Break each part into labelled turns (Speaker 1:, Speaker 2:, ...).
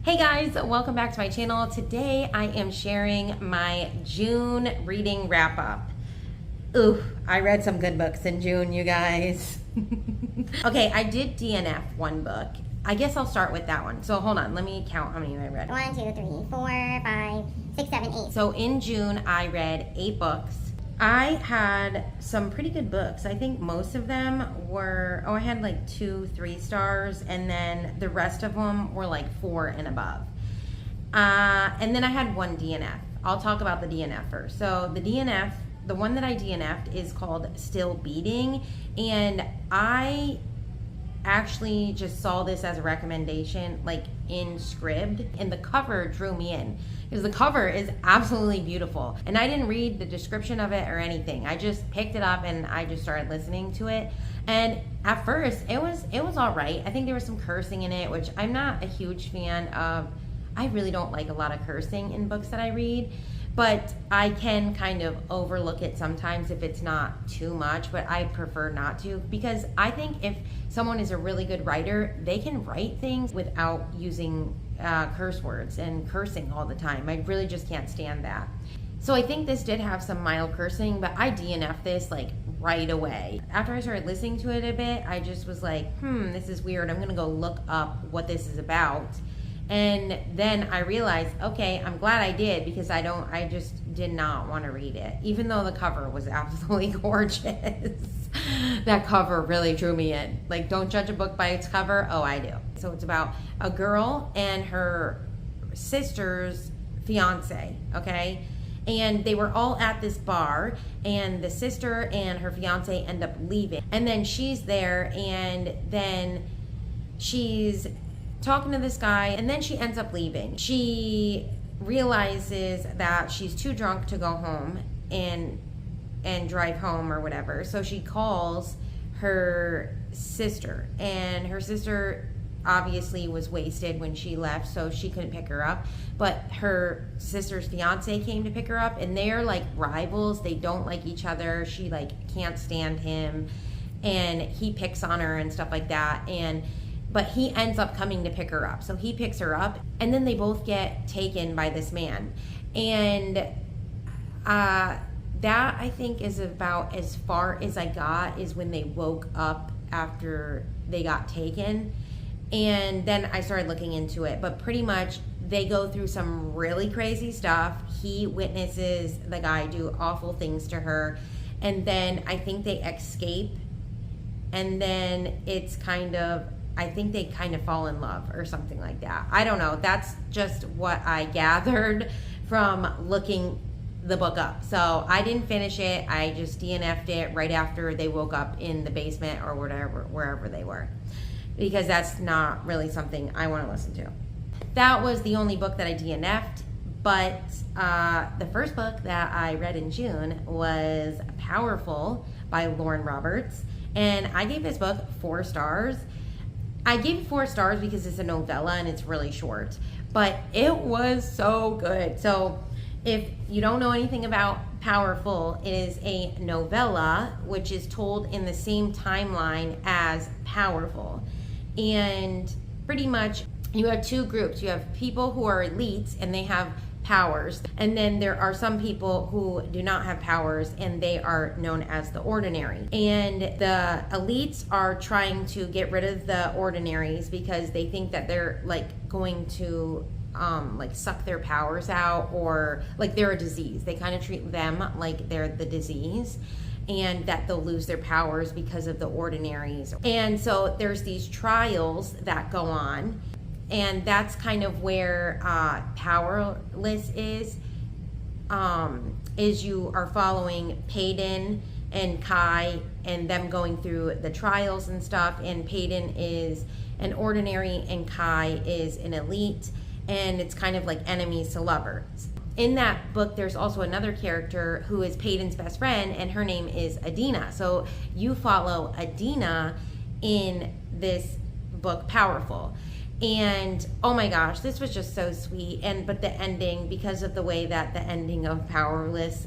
Speaker 1: Hey guys, welcome back to my channel. Today I am sharing my June reading wrap up. Ooh, I read some good books in June, you guys. Okay, I did DNF one book. I guess I'll start with that one. So hold on, let me count how many I read.
Speaker 2: 1, 2, 3, 4, 5, 6, 7, 8.
Speaker 1: So in June, I read 8 books. I had some pretty good books. I think most of them were, I had like 2, 3 stars, and then the rest of them were like 4 and above. And then I had one DNF. I'll talk about the DNF first. So the DNF, the one that I DNF'd is called Still Beating, and I actually just saw this as a recommendation like in Scribd, and the cover drew me in because the cover is absolutely beautiful, and I didn't read the description of it or anything. I just picked it up and I just started listening to it, and at first it was all right. I think there was some cursing in it, which I'm not a huge fan of. I really don't like a lot of cursing in books that I read, but I can kind of overlook it sometimes if it's not too much, but I prefer not to, because I think if someone is a really good writer, they can write things without using curse words and cursing all the time. I really just can't stand that. So I think this did have some mild cursing, but I DNF'd this like right away. After I started listening to it a bit, I just was like, this is weird. I'm gonna go look up what this is about. And then I realized, okay, I'm glad I did, because I just did not want to read it, even though the cover was absolutely gorgeous. That cover really drew me in. Like, don't judge a book by its cover. Oh, I do. So it's about a girl and her sister's fiance, okay? And they were all at this bar, and the sister and her fiance end up leaving. And then she's there, and then she's talking to this guy, and then she ends up leaving. She realizes that she's too drunk to go home and drive home or whatever, so she calls her sister, and her sister obviously was wasted when she left, so she couldn't pick her up, but her sister's fiance came to pick her up, and they're like rivals. They don't like each other. She like can't stand him, and he picks on her and stuff like that, but he ends up coming to pick her up. So he picks her up, and then they both get taken by this man. And that, I think, is about as far as I got, is when they woke up after they got taken. And then I started looking into it. But pretty much, they go through some really crazy stuff. He witnesses the guy do awful things to her. And then I think they escape. And then it's kind of, I think they kind of fall in love or something like that. I don't know. That's just what I gathered from looking the book up. So I didn't finish it. I just DNF'd it right after they woke up in the basement or whatever, wherever they were, because that's not really something I want to listen to. That was the only book that I DNF'd. But the first book that I read in June was Powerful by Lauren Roberts. And I gave this book 4 stars. I gave it 4 stars because it's a novella and it's really short, but it was so good. So if you don't know anything about Powerful, it is a novella which is told in the same timeline as Powerful. And pretty much you have 2 groups. You have people who are elites and they have powers, and then there are some people who do not have powers, and they are known as the ordinary. And the elites are trying to get rid of the ordinaries because they think that they're like going to like suck their powers out, or like they're a disease. They kind of treat them like they're the disease, and that they'll lose their powers because of the ordinaries. And so there's these trials that go on, and that's kind of where Powerless is you are following Peyton and Kai and them going through the trials and stuff. And Peyton is an ordinary and Kai is an elite, and it's kind of like enemies to lovers. In that book, there's also another character who is Peyton's best friend, and her name is Adina. So you follow Adina in this book, Powerful. And oh my gosh, this was just so sweet. But the ending, because of the way that the ending of Powerless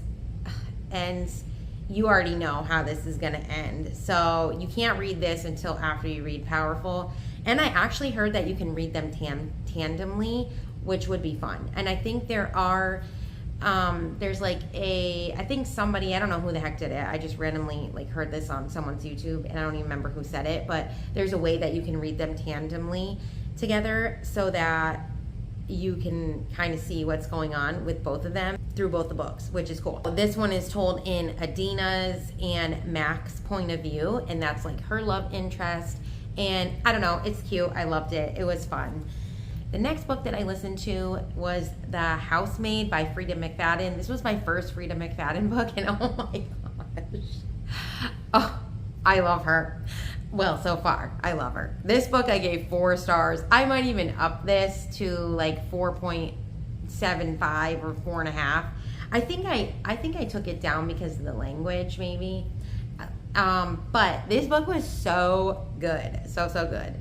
Speaker 1: ends, you already know how this is going to end. So you can't read this until after you read Powerful. And I actually heard that you can read them tandemly, which would be fun. And I think there are, there's like I think somebody, I don't know who the heck did it. I just randomly like heard this on someone's YouTube and I don't even remember who said it, but there's a way that you can read them tandemly together so that you can kind of see what's going on with both of them through both the books, which is cool. This one is told in Adina's and Mac's point of view, and that's like her love interest. And I don't know, it's cute. I loved it. It was fun. The next book that I listened to was The Housemaid by Frida McFadden. This was my first Frida McFadden book, and oh my gosh. Oh, I love her. Well, so far, I love her. This book I gave 4 stars. I might even up this to like 4.75 or 4.5. I think I took it down because of the language, maybe. But this book was so good. So good.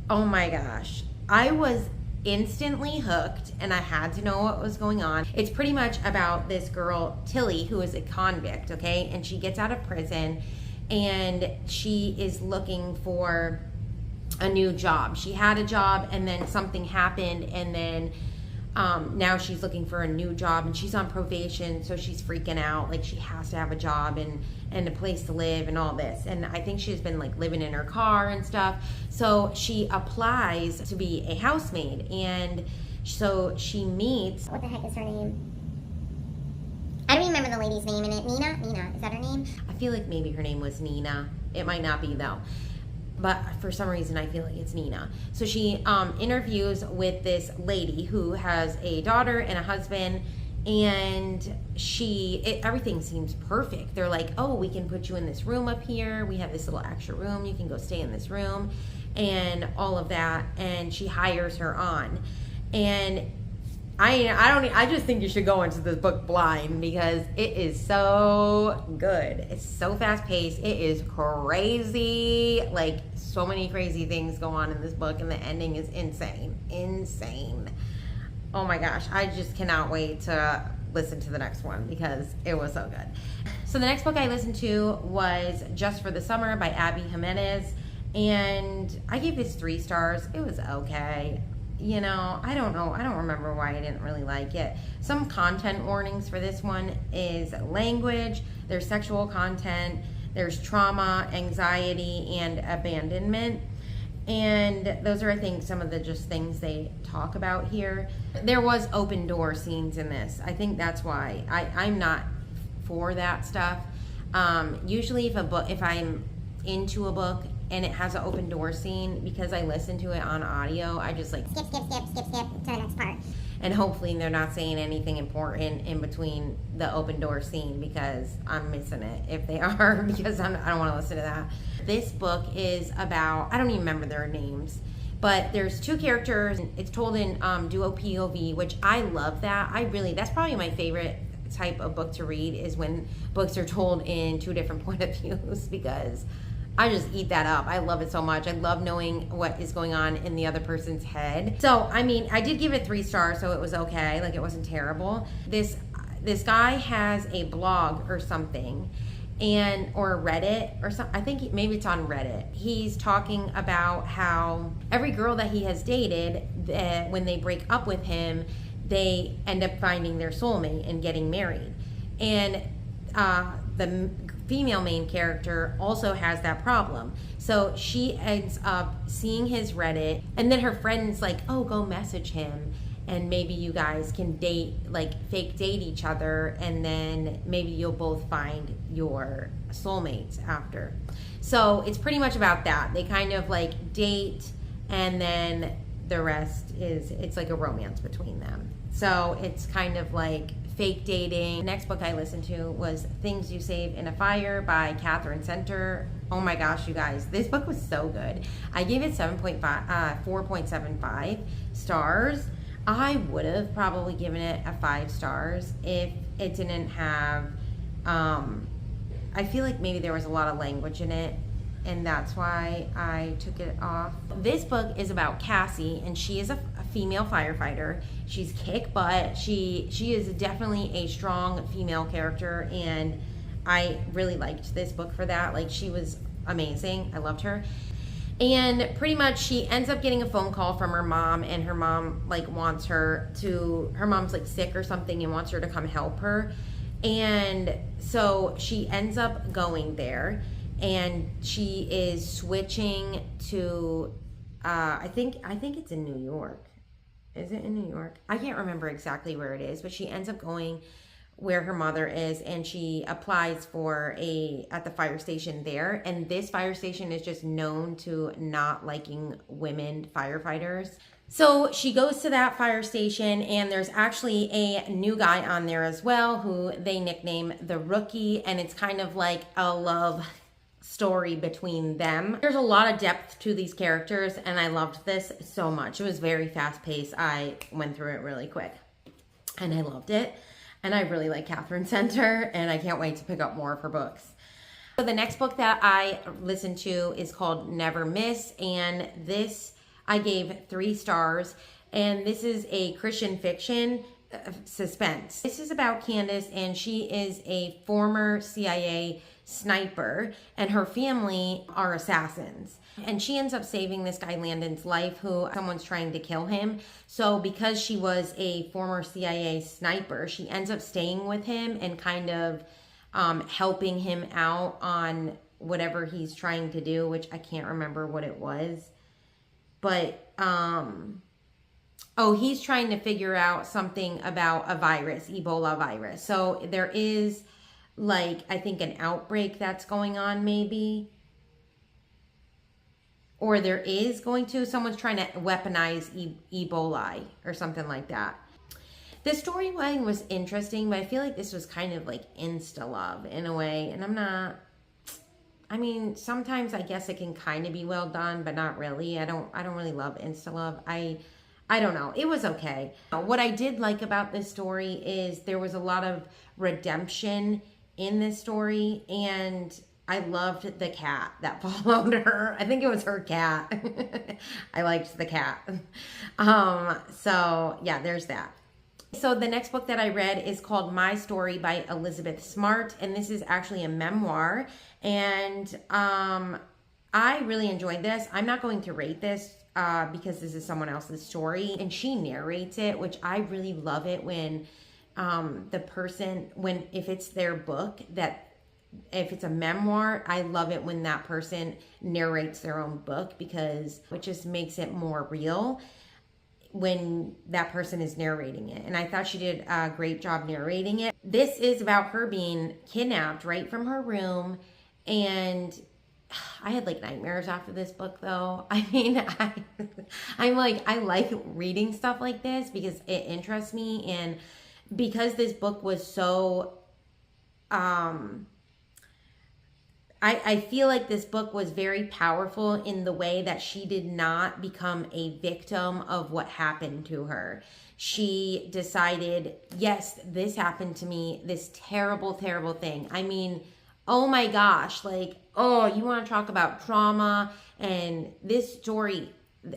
Speaker 1: Oh my gosh. I was instantly hooked and I had to know what was going on. It's pretty much about this girl, Tilly, who is a convict, okay? And she gets out of prison and she is looking for a new job. She had a job and then something happened, and then now she's looking for a new job, and she's on probation, so she's freaking out. Like, she has to have a job and a place to live and all this. And I think she's been like living in her car and stuff. So she applies to be a housemaid, and so she meets,
Speaker 2: what the heck is her name? I don't remember the lady's name in it. Nina, is that her name?
Speaker 1: I feel like maybe her name was Nina. It might not be though, but for some reason I feel like it's Nina. So she interviews with this lady who has a daughter and a husband, and everything seems perfect. They're like, oh, we can put you in this room up here. We have this little extra room. You can go stay in this room and all of that. And she hires her on. And I just think you should go into this book blind because it is so good. It's so fast paced. It is crazy. Like, so many crazy things go on in this book, and the ending is insane. Oh my gosh, I just cannot wait to listen to the next one because it was so good. So the next book I listened to was Just for the Summer by Abby Jimenez, and I gave this 3 stars. It was okay. You know, I don't remember why I didn't really like it. Some content warnings for this one is language, there's sexual content, there's trauma, anxiety, and abandonment. And those are, I think, some of the just things they talk about here. There was open door scenes in this. I think that's why I'm not for that stuff. Usually if I'm into a book and it has an open door scene, because I listen to it on audio, I just like
Speaker 2: skip to the next part.
Speaker 1: And hopefully they're not saying anything important in between the open door scene, because I'm missing it if they are, because I don't want to listen to that. This book is about, I don't even remember their names, but there's 2 characters. It's told in duo POV, which I love that. That's probably my favorite type of book to read, is when books are told in 2 different point of views, because I just eat that up. I love it so much. I love knowing what is going on in the other person's head. So, I mean, I did give it 3 stars, so it was okay. Like, it wasn't terrible. This guy has a blog or something, or Reddit or something. I think maybe it's on Reddit. He's talking about how every girl that he has dated, when they break up with him, they end up finding their soulmate and getting married. And the female main character also has that problem. So she ends up seeing his Reddit, and then her friend's like, oh, go message him, and maybe you guys can date, like fake date each other, and then maybe you'll both find your soulmates after. So it's pretty much about that. They kind of like date, and then the rest it's like a romance between them. So it's kind of like fake dating. The next book I listened to was Things You Save in a Fire by Catherine Center. Oh my gosh, you guys, this book was so good. I gave it 4.75 stars. I would have probably given it a 5 stars if it didn't have, I feel like maybe there was a lot of language in it, and that's why I took it off. This book is about Cassie, and she is a female firefighter. She's kick butt. She is definitely a strong female character, and I really liked this book for that. Like, she was amazing. I loved her. And pretty much she ends up getting a phone call from her mom, and her mom like wants her to, her mom's like sick or something and wants her to come help her. And so she ends up going there, and she is switching to I think it's in New York. Is it in New York? I can't remember exactly where it is, but she ends up going where her mother is, and she applies for at the fire station there. And this fire station is just known to not liking women firefighters. So she goes to that fire station, and there's actually a new guy on there as well who they nickname the Rookie, and it's kind of like a love story between them. There's a lot of depth to these characters, and I loved this so much. It was very fast paced. I went through it really quick, and I loved it. And I really like Catherine Center, and I can't wait to pick up more of her books. So the next book that I listened to is called Never Miss, and this I gave 3 stars, and this is a Christian fiction suspense. This is about Candace, and she is a former CIA sniper, and her family are assassins. And she ends up saving this guy Landon's life, who someone's trying to kill him. So because she was a former CIA sniper, she ends up staying with him and kind of helping him out on whatever he's trying to do, which I can't remember what it was. But, oh, he's trying to figure out something about a virus, Ebola virus. So there is, like, I think an outbreak that's going on maybe. Or there is going to, someone's trying to weaponize Ebola or something like that. The storyline was interesting, but I feel like this was kind of like insta-love in a way. And I'm not, I mean, sometimes I guess it can kind of be well done, but not really. I don't really love insta-love. I don't know. It was okay. What I did like about this story is there was a lot of redemption in this story, and I loved the cat that followed her. I think it was her cat. I liked the cat. So yeah, there's that. So the next book that I read is called My Story by Elizabeth Smart, and this is actually a memoir. And I really enjoyed this. I'm not going to rate this because this is someone else's story, and she narrates it, which I really love it when the person, if it's their book, that if it's a memoir, I love it when that person narrates their own book, because it just makes it more real when that person is narrating it. And I thought she did a great job narrating it. This is about her being kidnapped right from her room, and I had like nightmares after this book though. I mean, I'm like, I like reading stuff like this because it interests me, and because this book was so I feel like this book was very powerful in the way that she did not become a victim of what happened to her. She decided, yes, this happened to me, this terrible, terrible thing. I mean, oh my gosh, like, oh, you want to talk about trauma? And this story,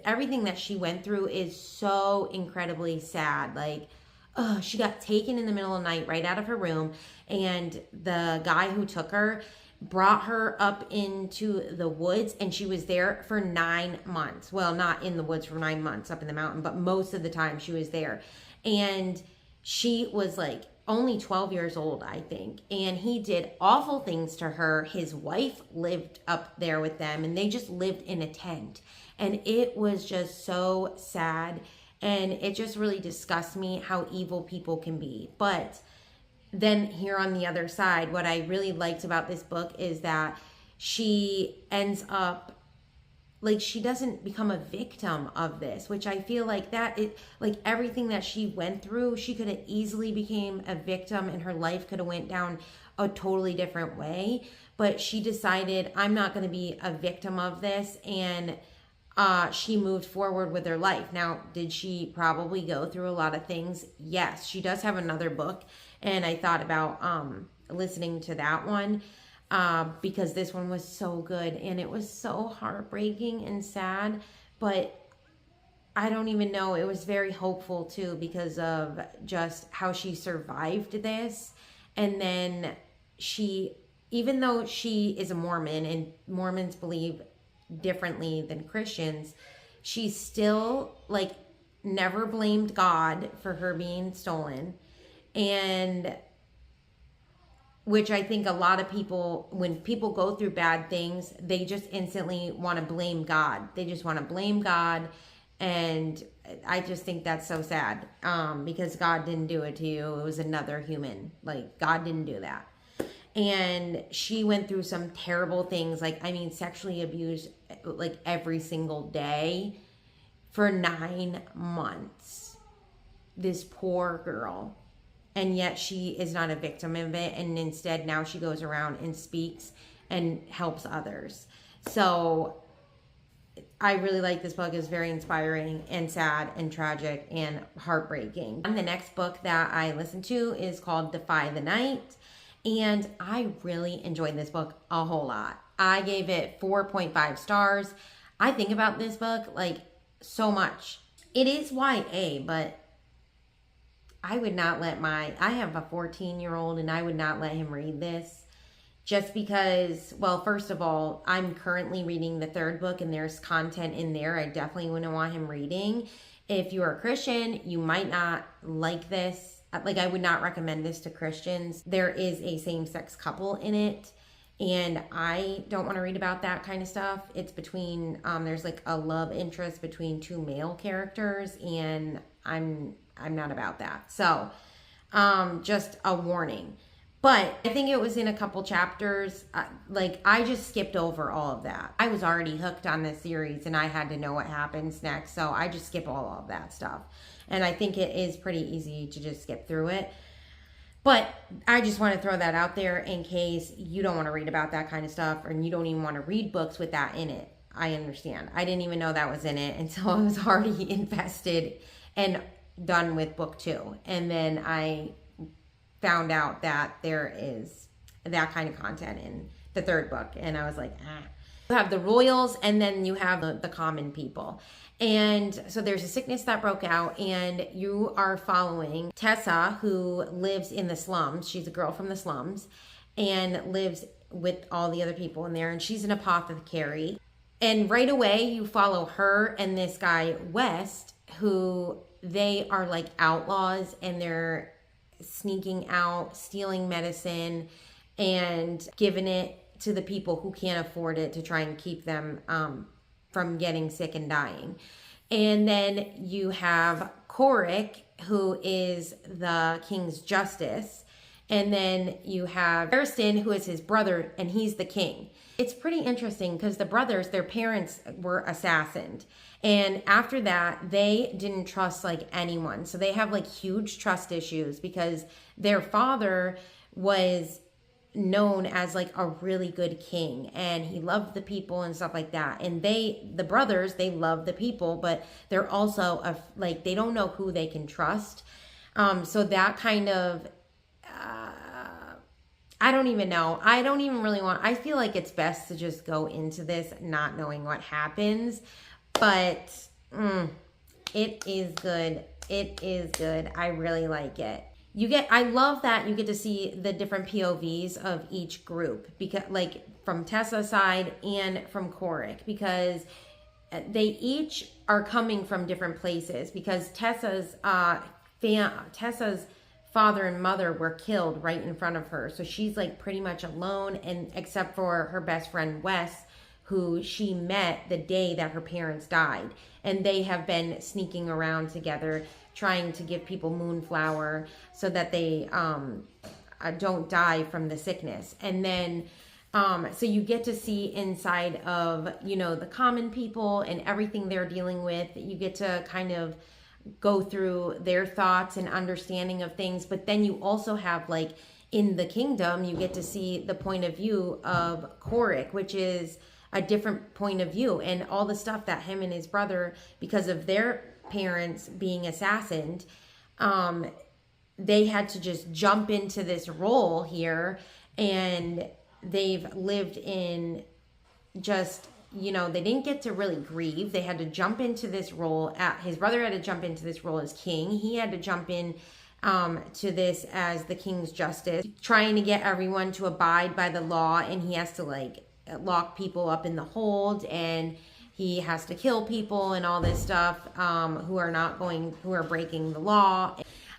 Speaker 1: everything that she went through is so incredibly sad. Like, oh, she got taken in the middle of the night right out of her room, and the guy who took her brought her up into the woods, and she was there for 9 months. Well, not in the woods for 9 months up in the mountain, but most of the time she was there. And she was like only 12 years old, I think. And he did awful things to her. His wife lived up there with them, and they just lived in a tent. And it was just so sad. And it just really disgusts me how evil people can be. But then here on the other side, what I really liked about this book is that she ends up, like, she doesn't become a victim of this, which I feel like that it, like, everything that she went through, she could have easily became a victim, and her life could have went down a totally different way. But she decided, I'm not going to be a victim of this, and she moved forward with her life. Now, did she probably go through a lot of things? Yes. She does have another book, and I thought about listening to that one because this one was so good, and it was so heartbreaking and sad, but I don't even know. It was very hopeful too, because of just how she survived this. And then she, even though she is a Mormon, and Mormons believe differently than Christians, she still like never blamed God for her being stolen. And which I think a lot of people, when people go through bad things, they just instantly want to blame God. They just want to blame God. And I just think that's so sad, because God didn't do it to you. It was another human. Like, God didn't do that. And she went through some terrible things. Like, I mean, sexually abused like every single day for 9 months. This poor girl. And yet she is not a victim of it. And instead now she goes around and speaks and helps others. So I really like this book. It's very inspiring and sad and tragic and heartbreaking. And the next book that I listened to is called Defy the Night. And I really enjoyed this book a whole lot. I gave it 4.5 stars. I think about this book like so much. It is YA, but I would not let I have a 14-year-old and I would not let him read this just because, well, first of all, I'm currently reading the third book and there's content in there I definitely wouldn't want him reading. If you're a Christian, you might not like this. Like, I would not recommend this to Christians. There is a same-sex couple in it, and I don't want to read about that kind of stuff. It's between, there's like a love interest between 2 male characters, and I'm not about that. So, just a warning. But I think it was in a couple chapters. Like, I just skipped over all of that. I was already hooked on this series and I had to know what happens next. So I just skip all of that stuff. And I think it is pretty easy to just skip through it. But I just want to throw that out there in case you don't want to read about that kind of stuff, or you don't even want to read books with that in it. I understand. I didn't even know that was in it until I was already invested and done with book 2. And then I found out that there is that kind of content in the third book. And I was like, ah. You have the royals, and then you have the common people. And so there's a sickness that broke out, and you are following Tessa, who lives in the slums. She's a girl from the slums and lives with all the other people in there. And she's an apothecary. And right away you follow her and this guy, West, who they are like outlaws, and they're sneaking out, stealing medicine and giving it to the people who can't afford it to try and keep them from getting sick and dying. And then you have Korik, who is the king's justice. And then you have Ariston, who is his brother, and he's the king. It's pretty interesting because the brothers, their parents were assassinated. And after that, they didn't trust like anyone. So they have like huge trust issues because their father was known as like a really good king, and he loved the people and stuff like that. And the brothers, they love the people, but they're also like, they don't know who they can trust. So that kind of, I don't even know. I don't even really I feel like it's best to just go into this not knowing what happens, but it is good. It is good. I really like it. I love that you get to see the different POVs of each group, because like from Tessa's side and from Korik, because they each are coming from different places, because Tessa's father and mother were killed right in front of her. So she's like pretty much alone, and except for her best friend Wes, who she met the day that her parents died. And they have been sneaking around together, trying to give people moonflower so that they don't die from the sickness. And then, so you get to see inside of, the common people and everything they're dealing with. You get to kind of go through their thoughts and understanding of things. But then you also have, like, in the kingdom, you get to see the point of view of Korik, which is a different point of view, and all the stuff that him and his brother, because of their parents being assassinated, they had to just jump into this role here, and they've lived in just, they didn't get to really grieve. They had to jump into this role. His brother had to jump into this role as king. He had to jump in to this as the king's justice, trying to get everyone to abide by the law, and he has to like lock people up in the hold, and he has to kill people and all this stuff who are breaking the law.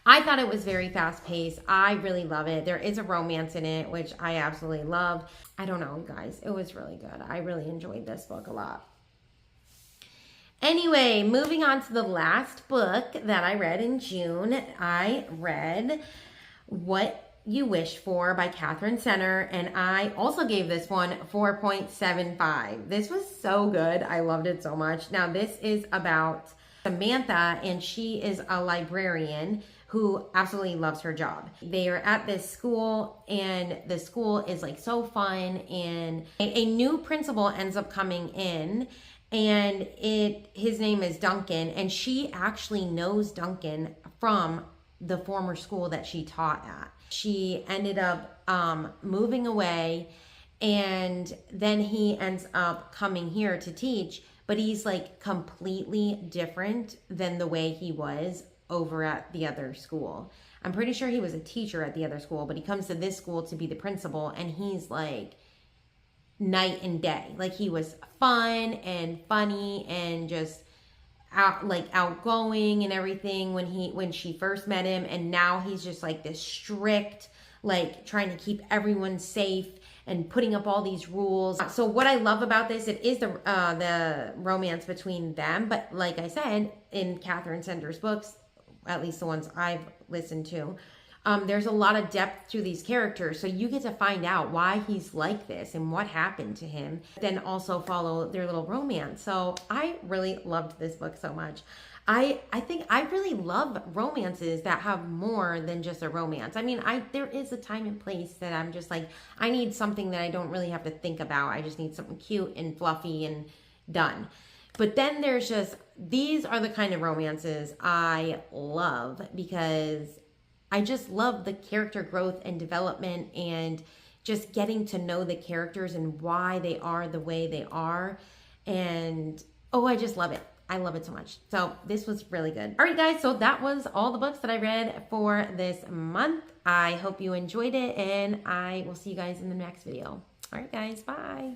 Speaker 1: I thought it was very fast paced. I really love it. There is a romance in it, which I absolutely love. I don't know, guys. It was really good. I really enjoyed this book a lot. Anyway, moving on to the last book that I read in June. I read What You Wish For by Catherine Center, and I also gave this one 4.75. This was so good. I loved it so much. Now, this is about Samantha, and she is a librarian who absolutely loves her job. They are at this school, and the school is like so fun, and a new principal ends up coming in, and his name is Duncan, and she actually knows Duncan from the former school that she taught at. She ended up moving away, and then he ends up coming here to teach, but he's like completely different than the way he was over at the other school. I'm pretty sure he was a teacher at the other school, but he comes to this school to be the principal, and he's like night and day. Like, he was fun and funny and just outgoing and everything when she first met him, and now he's just like this strict, like trying to keep everyone safe and putting up all these rules. So what I love about this, it is the romance between them, but like I said, in Catherine Center's books, at least the ones I've listened to, there's a lot of depth to these characters, so you get to find out why he's like this and what happened to him, then also follow their little romance. So I really loved this book so much. I think I really love romances that have more than just a romance. I mean, there is a time and place that I'm just like, I need something that I don't really have to think about. I just need something cute and fluffy and done. But then there's just, these are the kind of romances I love, because I just love the character growth and development and just getting to know the characters and why they are the way they are. And I just love it. I love it so much. So this was really good. All right, guys. So that was all the books that I read for this month. I hope you enjoyed it, and I will see you guys in the next video. All right, guys. Bye.